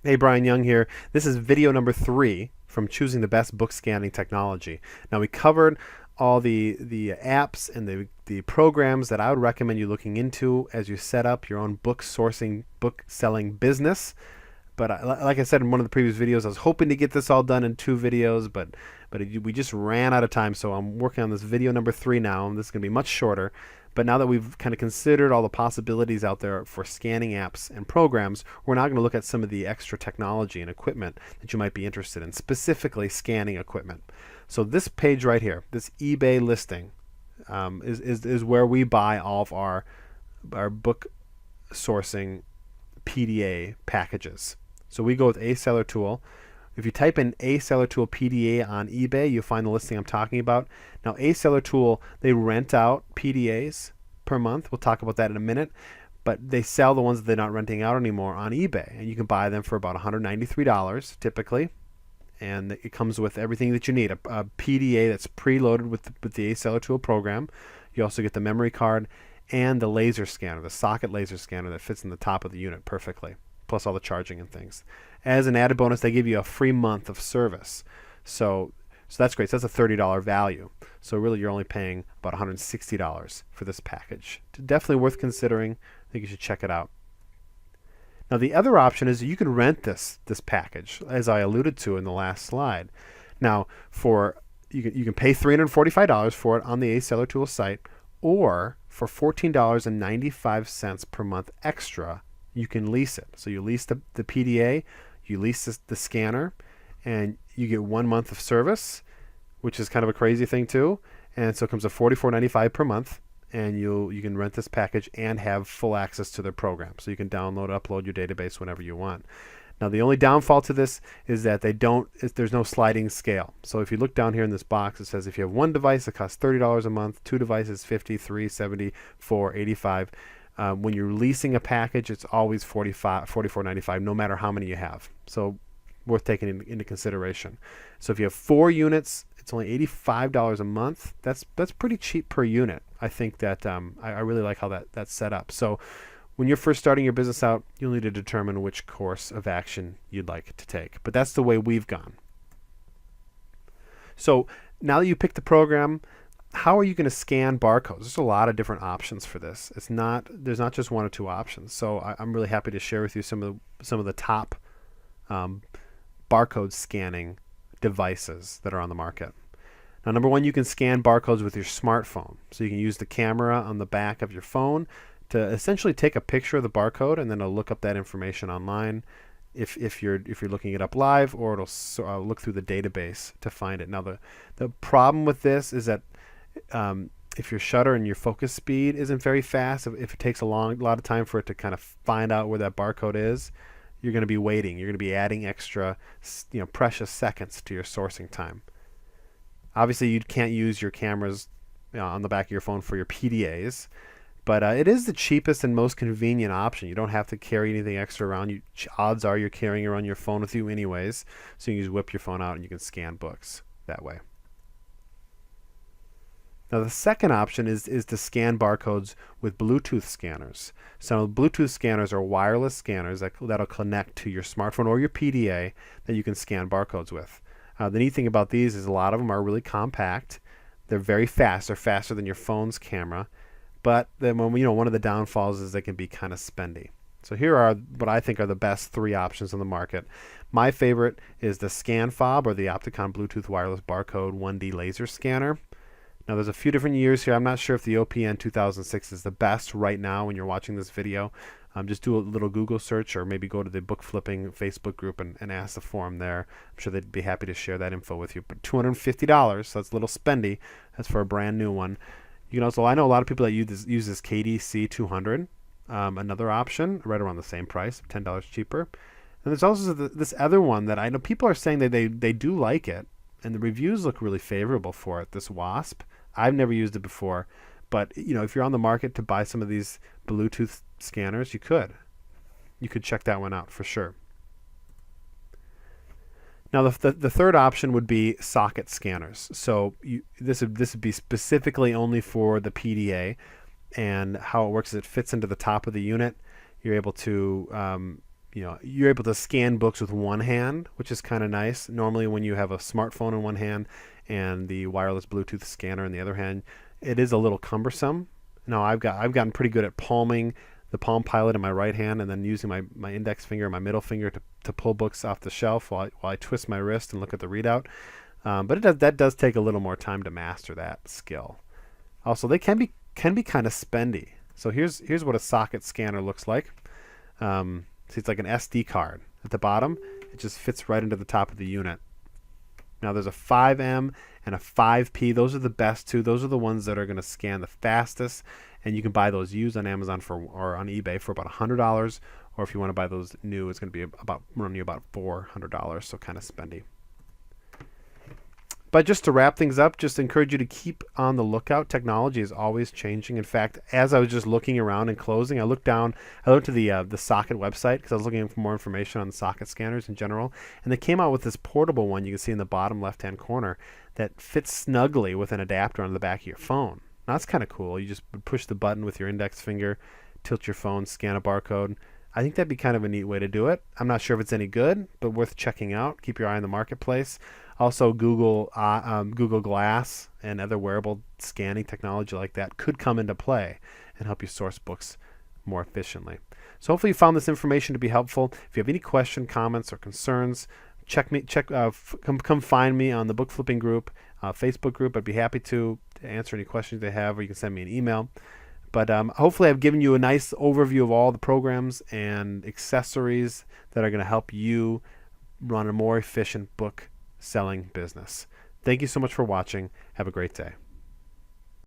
Hey, Brian Young here. This is video number 3 from choosing the best book scanning technology. Now, we covered all the apps and the programs that I would recommend you looking into as you set up your own book sourcing, book selling business. But like I said in one of the previous videos, I was hoping to get this all done in 2 videos, but we just ran out of time. So I'm working on this video number 3 now, and this is going to be much shorter. But now that we've kind of considered all the possibilities out there for scanning apps and programs, we're now going to look at some of the extra technology and equipment that you might be interested in, specifically scanning equipment. So this page right here, this eBay listing, is where we buy all of our book sourcing PDA packages. So we go with A Seller Tool. If you type in A Seller Tool PDA on eBay, you'll find the listing I'm talking about. Now, A Seller Tool, they rent out PDAs per month. We'll talk about that in a minute. But they sell the ones that they're not renting out anymore on eBay. And you can buy them for about $193 typically. And it comes with everything that you need. A PDA that's preloaded with the A Seller Tool program. You also get the memory card and the laser scanner, the socket laser scanner that fits in the top of the unit perfectly, plus all the charging and things. As an added bonus, they give you a free month of service. So that's great. So that's a $30 value. So really you're only paying about $160 for this package. Definitely worth considering. I think you should check it out. Now the other option is you can rent this package, as I alluded to in the last slide. Now you can pay $345 for it on the A Seller Tool site, or for $14.95 per month extra, you can lease it. So you lease the PDA, you lease the scanner, and you get 1 month of service, which is kind of a crazy thing too. And so it comes to $44.95 per month, and you can rent this package and have full access to their program. So you can download, upload your database whenever you want. Now the only downfall to this is that there's no sliding scale. So if you look down here in this box, it says if you have 1 device, it costs $30 a month, 2 devices, $50, 3, 70, 4, 85. When you're leasing a package, it's always $44.95, no matter how many you have. So worth taking into consideration. So if you have 4 units, it's only $85 a month. That's pretty cheap per unit. I think that I really like how that's set up. So when you're first starting your business out, you'll need to determine which course of action you'd like to take. But that's the way we've gone. So now that you pick the program, how are you going to scan barcodes? There's a lot of different options for this. There's not just 1 or 2 options. So I'm really happy to share with you some of the top barcode scanning devices that are on the market. Now, number 1, you can scan barcodes with your smartphone. So you can use the camera on the back of your phone to essentially take a picture of the barcode, and then it'll look up that information online if you're looking it up live, or it'll look through the database to find it. Now the problem with this is that if your shutter and your focus speed isn't very fast, if it takes a lot of time for it to kind of find out where that barcode is, you're going to be waiting. You're going to be adding extra, precious seconds to your sourcing time. Obviously, you can't use your cameras on the back of your phone for your PDAs, but it is the cheapest and most convenient option. You don't have to carry anything extra around. Odds are you're carrying around your phone with you anyways, so you can just whip your phone out and you can scan books that way. Now the second option is to scan barcodes with Bluetooth scanners. So Bluetooth scanners are wireless scanners that'll connect to your smartphone or your PDA that you can scan barcodes with. The neat thing about these is a lot of them are really compact. They're very fast. They're faster than your phone's camera. But then one of the downfalls is they can be kind of spendy. So here are what I think are the best 3 options on the market. My favorite is the ScanFob, or the Opticon Bluetooth Wireless Barcode 1D Laser Scanner. Now there's a few different years here. I'm not sure if the OPN 2006 is the best right now when you're watching this video. Just do a little Google search, or maybe go to the book flipping Facebook group and ask the forum there. I'm sure they'd be happy to share that info with you. But $250, so that's a little spendy. That's for a brand new one. You can also, I know a lot of people that use this KDC 200, another option, right around the same price, $10 cheaper. And there's also this other one that I know people are saying that they do like it, and the reviews look really favorable for it, this Wasp. I've never used it before, but if you're on the market to buy some of these Bluetooth scanners, you could check that one out for sure. Now the third option would be socket scanners. So this would be specifically only for the PDA, and how it works is it fits into the top of the unit. You're able to you're able to scan books with one hand, which is kind of nice. Normally, when you have a smartphone in one hand and the wireless Bluetooth scanner in the other hand, it is a little cumbersome. Now, I've gotten pretty good at palming the Palm Pilot in my right hand and then using my index finger and my middle finger to pull books off the shelf while I twist my wrist and look at the readout. But that does take a little more time to master that skill. Also, they can be kind of spendy. So here's what a socket scanner looks like. See, it's like an SD card. At the bottom, it just fits right into the top of the unit. Now there's a 5M and a 5P. Those are the best two. Those are the ones that are going to scan the fastest, and you can buy those used on Amazon or on eBay for about $100. Or if you want to buy those new, it's going to be running you about $400. So kind of spendy. But just to wrap things up, just encourage you to keep on the lookout. Technology is always changing. In fact, as I was just looking around and closing, I looked to the Socket website because I was looking for more information on the socket scanners in general. And they came out with this portable one you can see in the bottom left-hand corner that fits snugly with an adapter on the back of your phone. Now, that's kind of cool. You just push the button with your index finger, tilt your phone, scan a barcode. I think that'd be kind of a neat way to do it. I'm not sure if it's any good, but worth checking out. Keep your eye on the marketplace. Also, Google Glass and other wearable scanning technology like that could come into play and help you source books more efficiently. So hopefully you found this information to be helpful. If you have any questions, comments, or concerns, come find me on the Book Flipping group, Facebook group. I'd be happy to answer any questions they have, or you can send me an email. But hopefully I've given you a nice overview of all the programs and accessories that are going to help you run a more efficient book selling business. Thank you so much for watching. Have a great day.